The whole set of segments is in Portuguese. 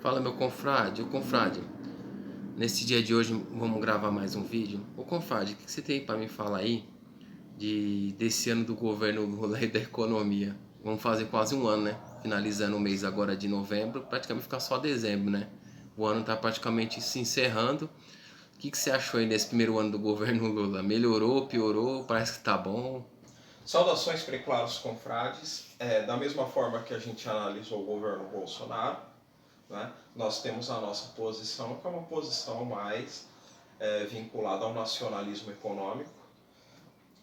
Fala, meu confrade. Ô confrade, nesse dia de hoje vamos gravar mais um vídeo. Ô confrade, o que você tem pra me falar aí desse ano do governo Lula e da economia? Vamos fazer quase um ano, né? Finalizando o mês agora de novembro, praticamente ficar só dezembro, né? O ano tá praticamente se encerrando. O que você achou aí nesse primeiro ano do governo Lula? Melhorou, piorou? Parece que tá bom? Saudações preclaros confrades. Da mesma forma que a gente analisou o governo Bolsonaro, né, nós temos a nossa posição, que é uma posição mais vinculada ao nacionalismo econômico,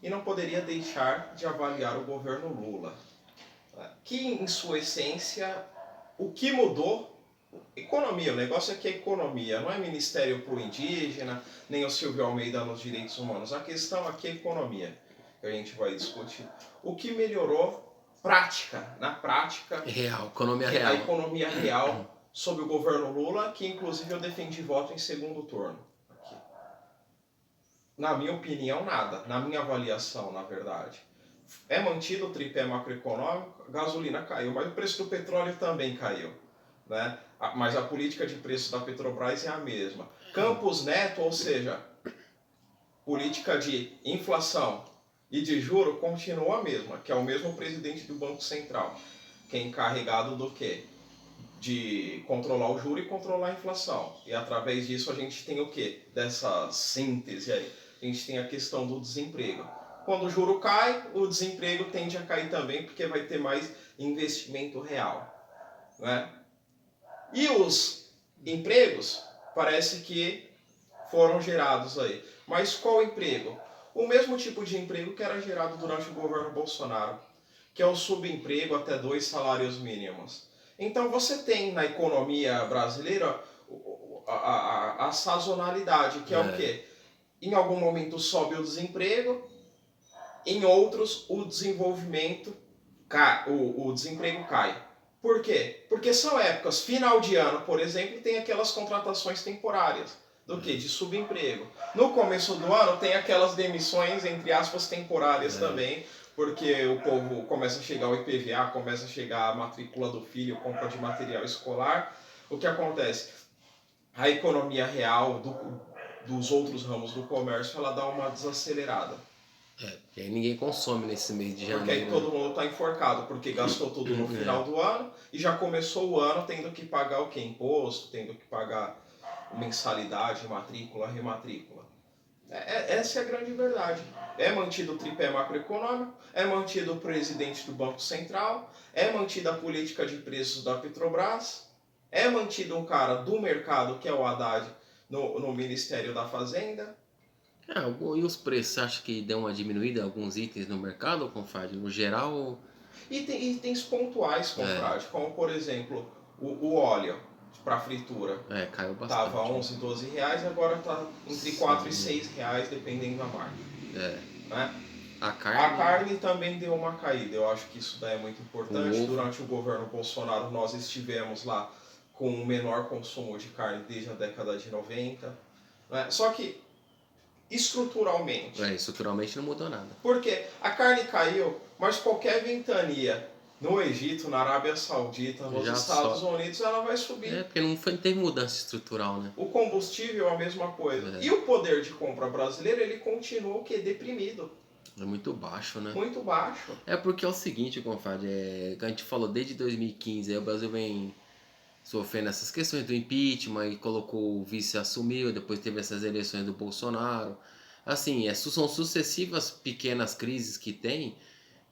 e não poderia deixar de avaliar o governo Lula, né, que em sua essência, o que mudou? Economia, o negócio aqui é economia, não é Ministério pro Indígena, nem o Silvio Almeida nos direitos humanos. A questão aqui é economia, que a gente vai discutir. O que melhorou na prática, Real, economia a real. economia real sob o governo Lula, que inclusive eu defendi voto em segundo turno. Aqui. Na minha opinião, nada. Na minha avaliação, na verdade. É mantido o tripé macroeconômico, a gasolina caiu, mas o preço do petróleo também caiu. Né? Mas a política de preço da Petrobras é a mesma. Campos Neto, ou seja, política de inflação e de juro continua a mesma, que é o mesmo presidente do Banco Central, que é encarregado do quê? De controlar o juro e controlar a inflação. E através disso a gente tem o quê? Dessa síntese aí. A gente tem a questão do desemprego. Quando o juro cai, o desemprego tende a cair também, porque vai ter mais investimento real. Né? E os empregos parece que foram gerados aí. Mas qual emprego? O mesmo tipo de emprego que era gerado durante o governo Bolsonaro, que é o subemprego até 2 salários mínimos. Então você tem na economia brasileira a sazonalidade, que é o É. quê? Em algum momento sobe o desemprego, em outros o desenvolvimento o desemprego cai. Por quê? Porque são épocas, final de ano, por exemplo, tem aquelas contratações temporárias. Do que? De subemprego. No começo do ano tem aquelas demissões, entre aspas, temporárias também, porque o povo começa a chegar o IPVA, começa a chegar a matrícula do filho, compra de material escolar. O que acontece? A economia real dos outros ramos do comércio, ela dá uma desacelerada. E aí ninguém consome nesse mês de Porque aí janeiro, né? todo mundo está enforcado, porque gastou tudo no final do ano e já começou o ano tendo que pagar o que? Imposto, tendo que pagar mensalidade, matrícula, rematrícula. Essa é a grande verdade. É mantido o tripé macroeconômico, é mantido o presidente do Banco Central, é mantida a política de preços da Petrobras, é mantido um cara do mercado, que é o Haddad, no Ministério da Fazenda. E os preços, você acha que deu uma diminuída em alguns itens no mercado, confrade? No geral, E tem itens pontuais, é, confrade, como por exemplo o óleo para fritura. caiu Tava bastante. 11, 12 reais, agora está entre 4 e Sim, 6 reais, dependendo da marca. é. Né? A A carne, carne também deu uma caída, eu acho que isso daí é muito o importante. ovo, Durante o governo Bolsonaro nós estivemos lá com o menor consumo de carne desde a década de 90. Né? Só que estruturalmente, estruturalmente não mudou nada. porque a carne caiu, mas qualquer ventania no Egito, na Arábia Saudita, nos Já Estados só. Unidos, ela vai subir. Porque não teve mudança estrutural, né? O combustível é a mesma coisa. E o poder de compra brasileiro, ele continua o quê? Deprimido. É muito baixo, né? Muito baixo. É porque é o seguinte, confrade, que a gente falou desde 2015, aí o Brasil vem sofrendo essas questões do impeachment e colocou o vice assumiu, depois teve essas eleições do Bolsonaro. Assim, são sucessivas pequenas crises que tem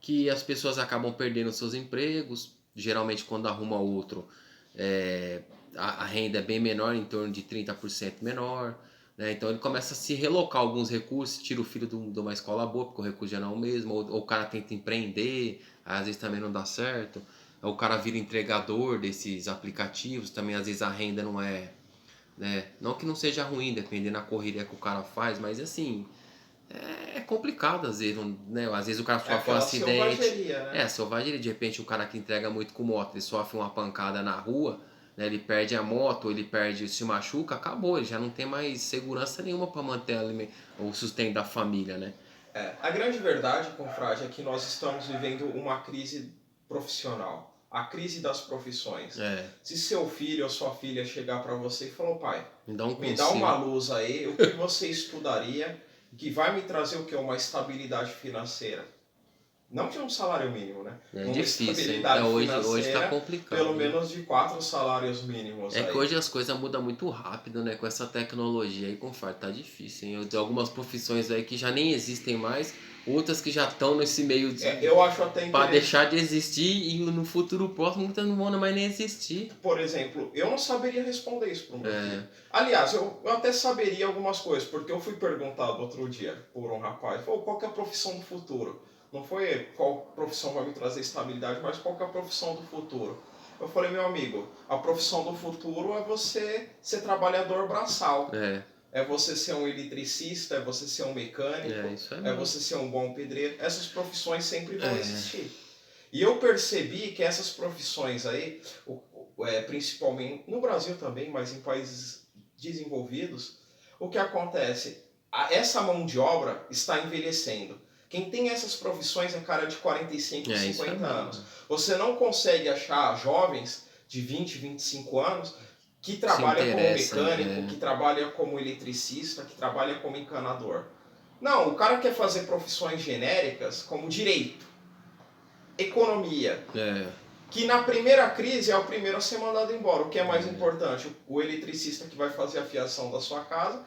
que as pessoas acabam perdendo seus empregos, geralmente quando arruma outro, é, a renda é bem menor, em torno de 30% menor, né? Então ele começa a se relocar alguns recursos, tira o filho de uma escola boa, porque o recurso já não é o mesmo, ou o cara tenta empreender, às vezes também não dá certo, ou o cara vira entregador desses aplicativos, também às vezes a renda não é, né? Não que não seja ruim, dependendo da correria que o cara faz, mas assim, é complicado às vezes, né? Às vezes o cara É sofre um aquela acidente. selvageria, né? Selvageria. De repente o cara que entrega muito com moto, ele sofre uma pancada na rua, né? Ele perde a moto, ele perde, se machuca, acabou. Ele já não tem mais segurança nenhuma para manter o sustento da família, né? A grande verdade, confrade, é que nós estamos vivendo uma crise profissional. a crise das profissões. É, Se seu filho ou sua filha chegar para você e falar, pai, me dá um me dá uma conselho. luz aí, o que você estudaria que vai me trazer o quê? Uma estabilidade financeira. Não de um salário mínimo, né? É Uma difícil, hein? É, estabilidade hoje tá financeira, pelo complicado, hein? menos de 4 salários mínimos É que aí. hoje as coisas mudam muito rápido, né? Com essa tecnologia aí, conforme tá difícil, hein? Eu tenho algumas profissões aí que já nem existem mais, outras que já estão nesse meio Eu acho até para interessante. deixar de existir e no futuro próximo muitas não vão mais nem existir. Por exemplo, eu não saberia responder isso pro meu É, filho. Aliás, eu até saberia algumas coisas, porque eu fui perguntado outro dia por um rapaz, falou, qual que é a profissão do futuro? Não foi qual profissão vai me trazer estabilidade, mas qual que é a profissão do futuro? Eu falei, meu amigo, a profissão do futuro é você ser trabalhador braçal. é, É você ser um eletricista, é você ser um mecânico, isso é é mesmo. você ser um bom pedreiro. Essas profissões sempre vão É, existir. E eu percebi que essas profissões aí, principalmente no Brasil também, mas em países desenvolvidos, o que acontece? Essa mão de obra está envelhecendo. Quem tem essas profissões é cara de 45, isso é 50 anos. mesmo. Você não consegue achar jovens de 20, 25 anos que Se trabalha como interessa, mecânico, que trabalha como eletricista, que trabalha como encanador. Não, o cara quer fazer profissões genéricas como direito, economia, é, que na primeira crise é o primeiro a ser mandado embora. O que é mais importante? O eletricista que vai fazer a fiação da sua casa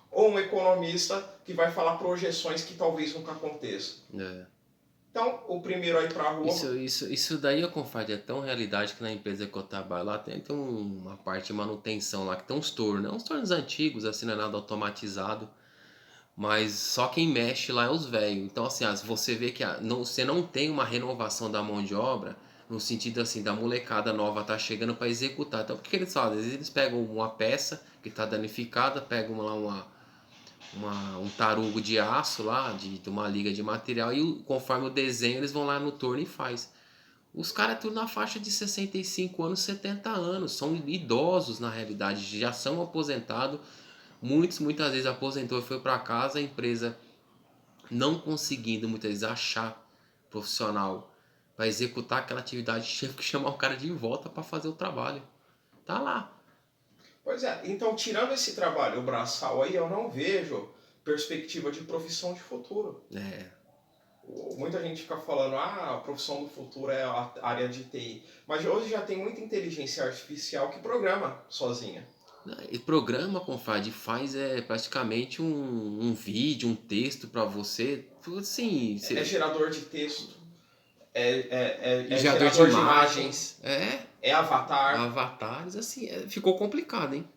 ou um economista que vai falar projeções que talvez nunca aconteçam. é. Então, o primeiro a ir para a rua... Isso daí eu confio, é tão realidade que na empresa que eu trabalho lá tem uma parte de manutenção lá, que tem uns tornos, né? Uns tornos antigos, assim, não é nada automatizado, mas só quem mexe lá é os velhos. Então, assim, você vê que você não tem uma renovação da mão de obra, no sentido assim, da molecada nova tá chegando para executar. Então, o que que eles fazem? Às vezes eles pegam uma peça que tá danificada, pegam lá um tarugo de aço lá, de uma liga de material, e conforme o desenho eles vão lá no torno e faz. Os caras tudo na faixa de 65 anos, 70 anos, são idosos na realidade, já são aposentados, muitas vezes aposentou e foi para casa, a empresa não conseguindo muitas vezes achar profissional para executar aquela atividade, tinha que chamar o cara de volta para fazer o trabalho. Tá lá. Pois é, então tirando esse trabalho braçal aí, eu não vejo perspectiva de profissão de futuro. É. Muita gente fica falando, a profissão do futuro é a área de TI. Mas hoje já tem muita inteligência artificial que programa sozinha. E programa, confrade, faz praticamente um vídeo, um texto para você. Assim, É gerador de texto, é gerador gerador de imagens, é avatar. avatares, assim, ficou complicado, hein?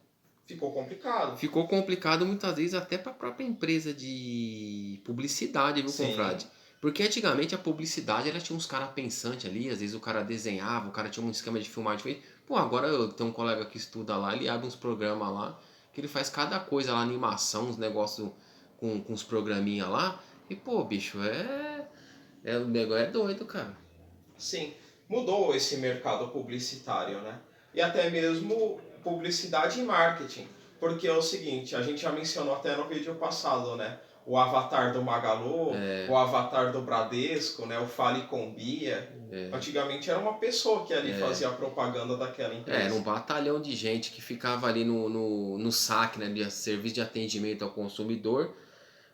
Ficou complicado. Ficou complicado muitas vezes até para a própria empresa de publicidade, viu, Sim. confrade? Porque antigamente a publicidade ela tinha uns caras pensantes ali, às vezes o cara desenhava, o cara tinha um esquema de filmagem feito. Pô, agora eu tenho um colega que estuda lá, ele abre uns programas lá, que ele faz cada coisa lá, animação, uns negócios com uns programinha lá. E pô, bicho, o negócio é doido, cara. Sim, mudou esse mercado publicitário, né? E até mesmo publicidade e marketing. Porque é o seguinte, a gente já mencionou até no vídeo passado, né? O avatar do Magalu, o avatar do Bradesco, né? O Fale com Bia. Antigamente era uma pessoa que ali fazia a propaganda daquela empresa. Era um batalhão de gente que ficava ali no saque, né, de serviço de atendimento ao consumidor.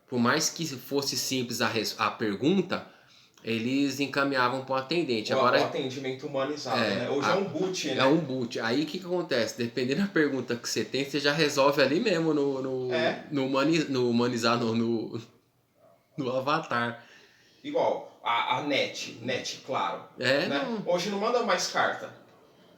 Por mais que fosse simples a pergunta, eles encaminhavam para o atendente. O Agora, atendimento humanizado, né? Hoje é um boot, né? é um boot. Aí o que acontece? Dependendo da pergunta que você tem, você já resolve ali mesmo no humanizar, no avatar. Igual a NET, claro. É, Né? não. Hoje não manda mais carta.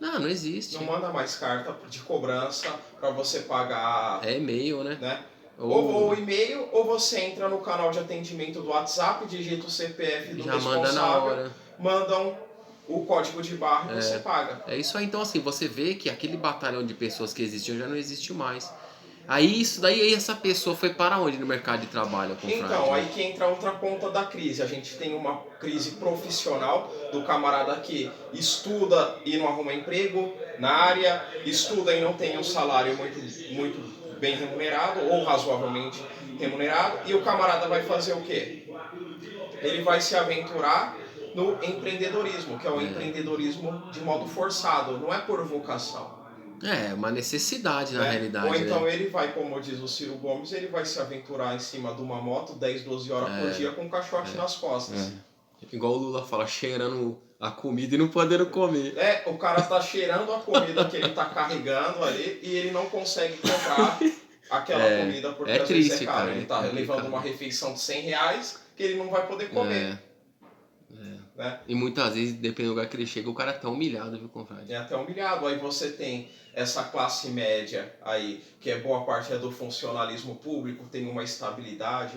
Não existe. Não manda mais carta de cobrança para você pagar. É e-mail, né? Ou e-mail, ou você entra no canal de atendimento do WhatsApp, digita o CPF do já manda na responsável, hora. mandam o código de barra e você paga. É isso aí, então assim, você vê que aquele batalhão de pessoas que existiam já não existe mais. Aí isso daí, essa pessoa foi para onde no mercado de trabalho, confrade? Então, aí que entra outra ponta da crise. A gente tem uma crise profissional do camarada que estuda e não arruma emprego na área, estuda e não tem um salário muito bem remunerado ou razoavelmente remunerado, e o camarada vai fazer o quê? Ele vai se aventurar no empreendedorismo, que é o empreendedorismo de modo forçado, não é por vocação. É, uma necessidade na Né? realidade, Ou então né? ele vai, como diz o Ciro Gomes, ele vai se aventurar em cima de uma moto 10, 12 horas por dia com um caixote nas costas. Igual o Lula fala, cheirando a comida e não podendo comer. O cara tá cheirando a comida que ele tá carregando ali e ele não consegue comprar aquela comida porque às vezes triste, é caro. cara, Ele tá levando complicado. uma refeição de R$100 que ele não vai poder comer. Né? E muitas vezes, dependendo do lugar que ele chega, o cara tá humilhado, viu, confrade? É até humilhado. Aí você tem essa classe média aí, que é boa parte do funcionalismo público, tem uma estabilidade,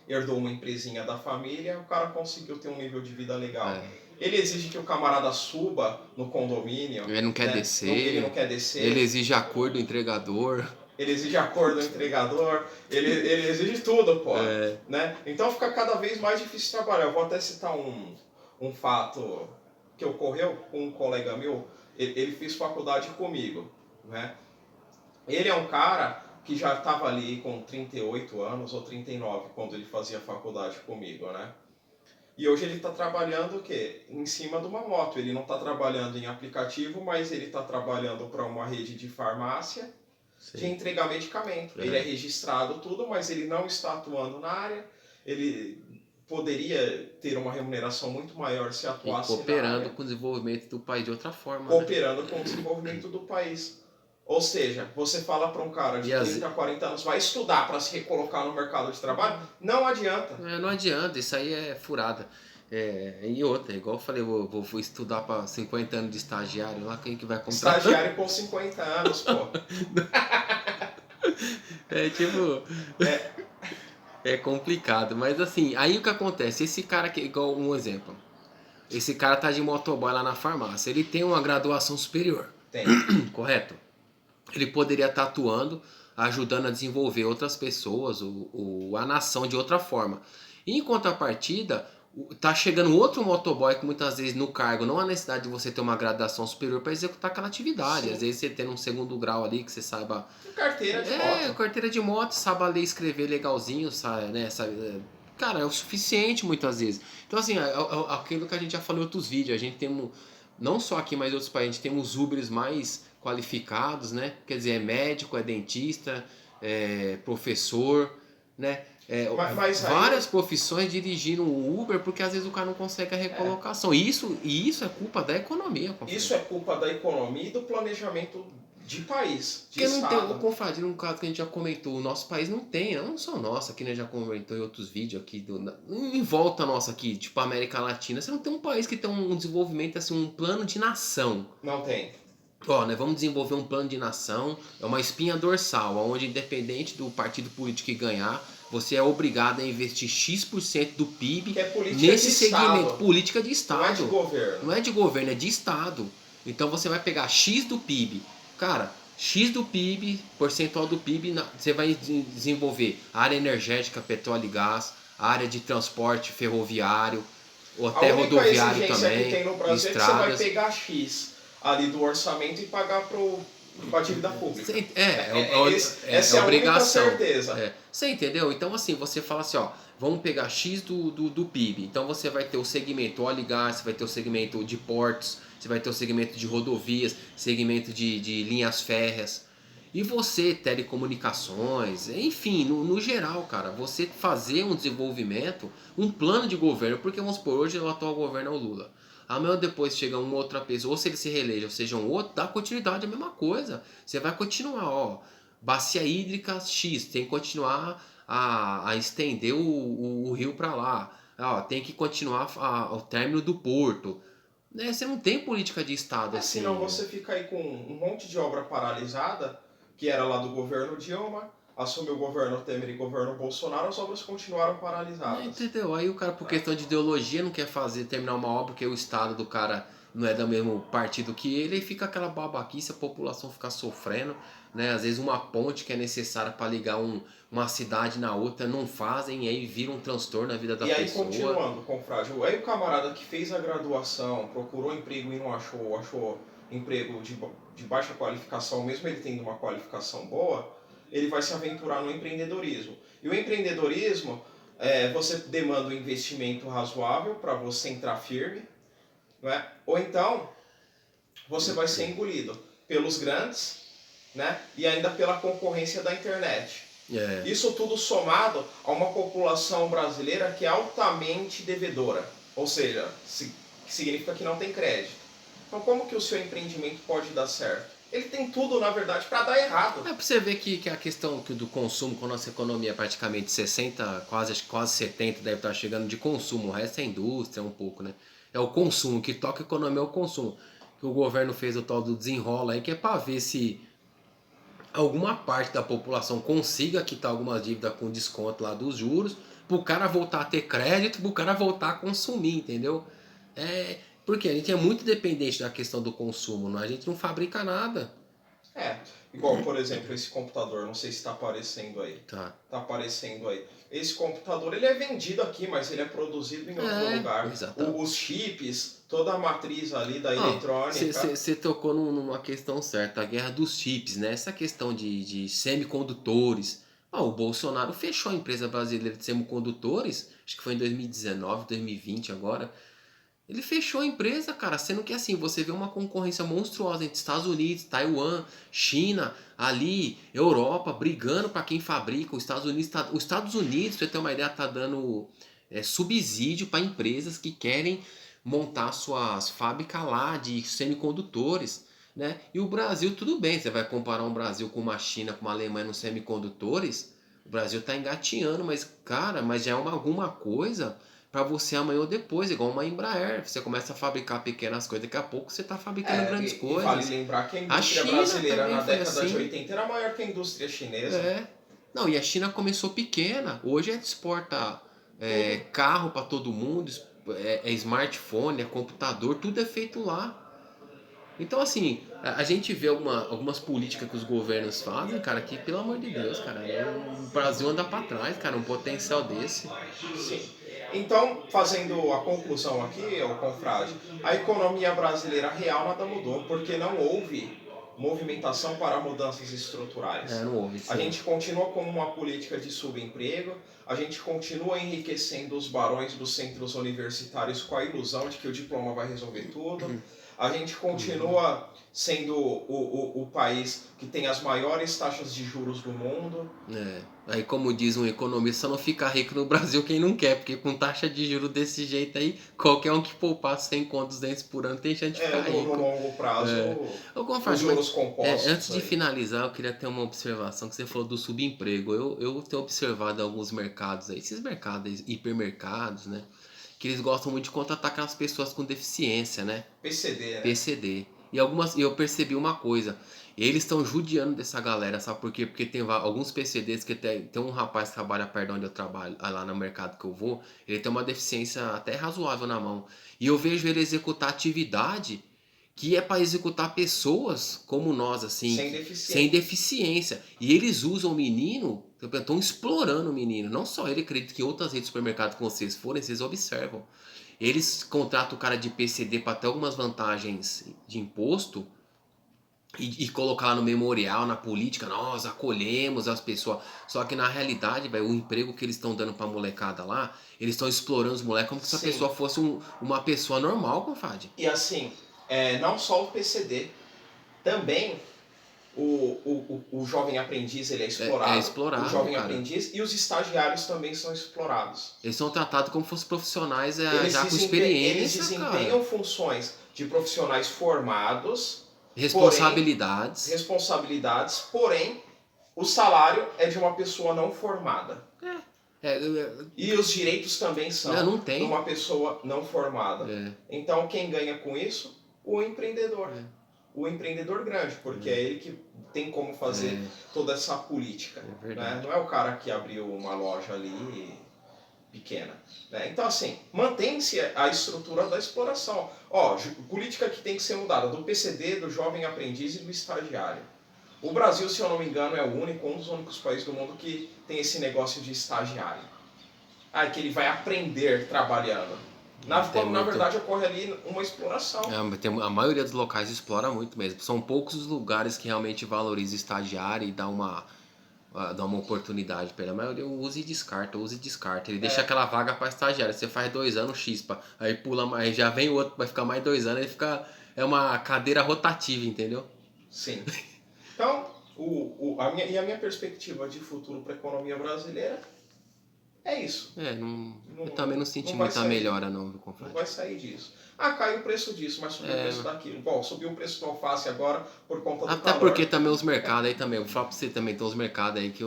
herdou uma empresinha da família, o cara conseguiu ter um nível de vida legal. Ele exige que o camarada suba no condomínio. Ele não quer descer. Ele não quer descer. Ele exige a cor do entregador. Ele exige a cor do entregador. Ele exige tudo, pô. Né? Então fica cada vez mais difícil trabalhar. Eu vou até citar um fato que ocorreu com um colega meu. Ele fez faculdade comigo. Né? Ele é um cara que já estava ali com 38 anos ou 39 quando ele fazia faculdade comigo, né? E hoje ele está trabalhando o quê? Em cima de uma moto. Ele não está trabalhando em aplicativo, mas ele está trabalhando para uma rede de farmácia de entregar medicamento. Ele é registrado tudo, mas ele não está atuando na área. Ele poderia ter uma remuneração muito maior se atuasse na área. Cooperando com o desenvolvimento do país de outra forma. Cooperando com o desenvolvimento do país. Ou seja, você fala para um cara de 30, 40 anos, vai estudar para se recolocar no mercado de trabalho, não adianta. Não adianta, isso aí é furada. E outra, igual eu falei, eu vou estudar para 50 anos de estagiário lá, quem que vai contratar? Estagiário com 50 anos, pô. É complicado, mas assim, aí o que acontece? Esse cara aqui, igual um exemplo, esse cara tá de motoboy lá na farmácia, ele tem uma graduação superior. Tem. Correto? Ele poderia estar atuando, ajudando a desenvolver outras pessoas, a nação de outra forma. E em contrapartida, tá chegando outro motoboy que muitas vezes no cargo não há necessidade de você ter uma graduação superior para executar aquela atividade. Sim. Às vezes você tendo um segundo grau ali que você saiba... Carteira de moto. Carteira de moto, saiba ler e escrever legalzinho, sabe, né? Cara, é o suficiente muitas vezes. Então assim, aquilo que a gente já falou em outros vídeos, a gente tem, não só aqui, mas em outros países, a gente tem os Ubers mais qualificados, né? Quer dizer, é médico, é dentista, é professor, né? Várias profissões dirigindo o Uber, porque às vezes o cara não consegue a recolocação. E isso é culpa da economia. Isso é culpa da economia e do planejamento de país, de porque estado. Não tem, o confrade, num caso que a gente já comentou, o nosso país não tem, não só nosso, aqui, né, já comentou em outros vídeos aqui, em volta nossa aqui, tipo América Latina, você não tem um país que tem um desenvolvimento, assim, um plano de nação. Não tem. Nós vamos desenvolver um plano de nação, é uma espinha dorsal, onde independente do partido político que ganhar, você é obrigado a investir X% do PIB nesse segmento. Política de Estado. Não é de governo. Não é de governo, é de Estado. Então você vai pegar X do PIB. Cara, X do PIB, percentual do PIB, você vai desenvolver área energética, petróleo e gás, área de transporte ferroviário, ou até rodoviário também, que tem no Brasil estradas. É que você vai pegar X ali do orçamento e pagar para a dívida pública. Essa é a obrigação. Única certeza. Você entendeu? Então assim, você fala assim, vamos pegar X do PIB. Então você vai ter o segmento óleo e gás, você vai ter o segmento de portos, você vai ter o segmento de rodovias, segmento de linhas férreas. E você, telecomunicações, enfim, no geral, cara, você fazer um desenvolvimento, um plano de governo, porque vamos supor, hoje o atual governo é o Lula. Amanhã depois chega uma outra pessoa, ou se ele se reeleja, ou seja um outro, dá continuidade à mesma coisa. Você vai continuar, bacia hídrica X, tem que continuar a estender o rio para lá. Tem que continuar o término do porto. Você não tem política de Estado assim. Senão você fica aí com um monte de obra paralisada, que era lá do governo Dilma, assumiu o governo Temer e o governo Bolsonaro, as obras continuaram paralisadas. Entendeu? Aí o cara, por questão de ideologia, não quer terminar uma obra porque o Estado do cara não é do mesmo partido que ele, e fica aquela babaquice, a população fica sofrendo, né? Às vezes uma ponte que é necessária para ligar uma cidade na outra, não fazem, e aí vira um transtorno na vida da pessoa. E aí, continuando, confrade, aí o camarada que fez a graduação, procurou emprego e não achou emprego de baixa qualificação, mesmo ele tendo uma qualificação boa, ele vai se aventurar no empreendedorismo. E o empreendedorismo você demanda um investimento razoável para você entrar firme, não é? Ou então você vai ser engolido pelos grandes, né? E ainda pela concorrência da internet. É. Isso tudo somado a uma população brasileira que é altamente devedora, ou seja, significa que não tem crédito. Então como que o seu empreendimento pode dar certo? Ele tem tudo, na verdade, para dar errado. É pra você ver que a questão do consumo, com a nossa economia é praticamente 60, quase 70, deve estar chegando de consumo, o resto é indústria, um pouco, né? É o consumo, que toca a economia é o consumo. Que o governo fez o tal do desenrola aí, que é para ver se alguma parte da população consiga quitar algumas dívidas com desconto lá dos juros, pro cara voltar a ter crédito, pro cara voltar a consumir, entendeu? Porque a gente é muito dependente da questão do consumo, a gente não fabrica nada. Igual, por exemplo, esse computador, não sei se está aparecendo aí. Tá. Tá aparecendo aí. Esse computador, ele é vendido aqui, mas ele é produzido em outro lugar. Exatamente. Os chips, toda a matriz ali da eletrônica... Você tocou numa questão certa, a guerra dos chips, né? Essa questão de semicondutores. O Bolsonaro fechou a empresa brasileira de semicondutores, acho que foi em 2019, 2020 agora. Ele fechou a empresa, cara, sendo que assim, você vê uma concorrência monstruosa entre Estados Unidos, Taiwan, China, ali, Europa, brigando para quem fabrica. Os Estados Unidos, pra você ter uma ideia, tá dando subsídio para empresas que querem montar suas fábricas lá de semicondutores, né? E o Brasil, tudo bem, você vai comparar um Brasil com uma China, com uma Alemanha nos semicondutores, o Brasil tá engatinhando, mas cara, mas já é alguma coisa para você amanhã ou depois, igual uma Embraer. Você começa a fabricar pequenas coisas, daqui a pouco você está fabricando grandes coisas. E vale lembrar que a indústria brasileira na década de 80 era maior que a indústria chinesa. Não, e a China começou pequena, hoje exporta carro para todo mundo, smartphone, computador, tudo é feito lá. Então, assim, a gente vê algumas políticas que os governos fazem, cara, que, pelo amor de Deus, cara, o Brasil anda para trás, cara, um potencial desse. Sim. Então, fazendo a conclusão aqui, o confrade, a economia brasileira real nada mudou, porque não houve movimentação para mudanças estruturais. Não houve, sim. A gente continua com uma política de subemprego, a gente continua enriquecendo os barões dos centros universitários com a ilusão de que o diploma vai resolver tudo. A gente continua sendo o país que tem as maiores taxas de juros do mundo. Aí, como diz um economista, não fica rico no Brasil quem não quer, porque com taxa de juros desse jeito aí, qualquer um que poupar 100 contos dentes por ano tem chance de ficar rico. No longo prazo, os juros compostos. Antes de finalizar, eu queria ter uma observação, que você falou do subemprego. Eu tenho observado alguns mercados aí, esses mercados, hipermercados, né? Que eles gostam muito de contratar aquelas pessoas com deficiência, né? PCD, né? PCD. E eu percebi uma coisa. Eles estão judiando dessa galera, sabe por quê? Porque tem alguns PCDs que tem um rapaz que trabalha perto de onde eu trabalho, lá no mercado que eu vou, ele tem uma deficiência até razoável na mão. E eu vejo ele executar atividade que é para executar pessoas como nós, assim, sem deficiência. E eles usam o menino, estão explorando o menino. Não só ele, acredito que outras redes de supermercado que vocês forem, vocês observam. Eles contratam o cara de PCD para ter algumas vantagens de imposto e colocar lá no memorial, na política, nós acolhemos as pessoas. Só que na realidade, véio, o emprego que eles estão dando pra molecada lá, eles estão explorando os moleques como se essa pessoa fosse uma pessoa normal, confrade. E assim, não só o PCD, também o jovem aprendiz ele é explorado. É explorado, o jovem cara. Aprendiz e os estagiários também são explorados. Eles são tratados como se fossem profissionais já com experiência. Eles desempenham funções de profissionais formados. Responsabilidades, porém, o salário é de uma pessoa não formada. E os direitos também são de uma pessoa não formada. Então, quem ganha com isso? O empreendedor. O empreendedor grande, porque é ele que tem como fazer toda essa política. Né? Não é o cara que abriu uma loja ali pequena. Né? Então, assim, mantém-se a estrutura da exploração. Política que tem que ser mudada do PCD, do jovem aprendiz e do estagiário. O Brasil, se eu não me engano, é um dos únicos países do mundo que tem esse negócio de estagiário. Que ele vai aprender trabalhando. Na verdade, ocorre ali uma exploração. A maioria dos locais explora muito mesmo. São poucos os lugares que realmente valorizam o estagiário e dá uma dá uma oportunidade pra ele. A maioria usa e descarta, usa e descarta. Ele deixa É, aquela vaga pra estagiário. Você faz 2 anos, chispa. Aí pula mais, já vem o outro, vai ficar mais 2 anos, ele fica. É uma cadeira rotativa, entendeu? sim. Então, a minha perspectiva de futuro para a economia brasileira é isso. Eu também não senti Não vai muita sair. melhora não, viu, Não confrade? vai sair disso. Ah, caiu o preço disso, mas subiu o preço daquilo. Bom, subiu o preço do alface agora por conta do Até porque calor. também os mercados aí também, vou falar pra você também, tem uns mercados aí que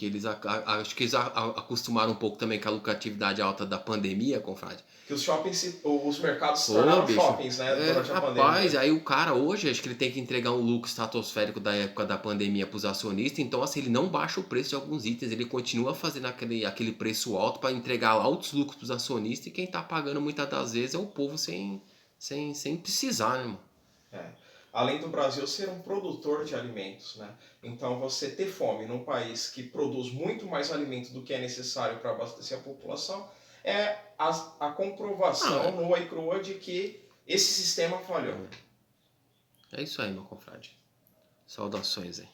eles acho que eles acostumaram um pouco também com a lucratividade alta da pandemia, confrade. Que os shoppings, os mercados se Ô, tornaram bicho. shoppings, né, durante a Rapaz, pandemia. aí o cara hoje, acho que ele tem que entregar um lucro estratosférico da época da pandemia pros acionistas, então assim, ele não baixa o preço de alguns itens, ele continua fazendo aquele preço alto para entregar altos lucros pros acionistas e quem tá pagando muitas das vezes é o povo sem precisar, né, mano? É. Além do Brasil ser um produtor de alimentos, né? Então você ter fome num país que produz muito mais alimento do que é necessário para abastecer a população é a Ah, comprovação nua e crua de que esse sistema falhou. é isso aí, meu confrade. Saudações aí.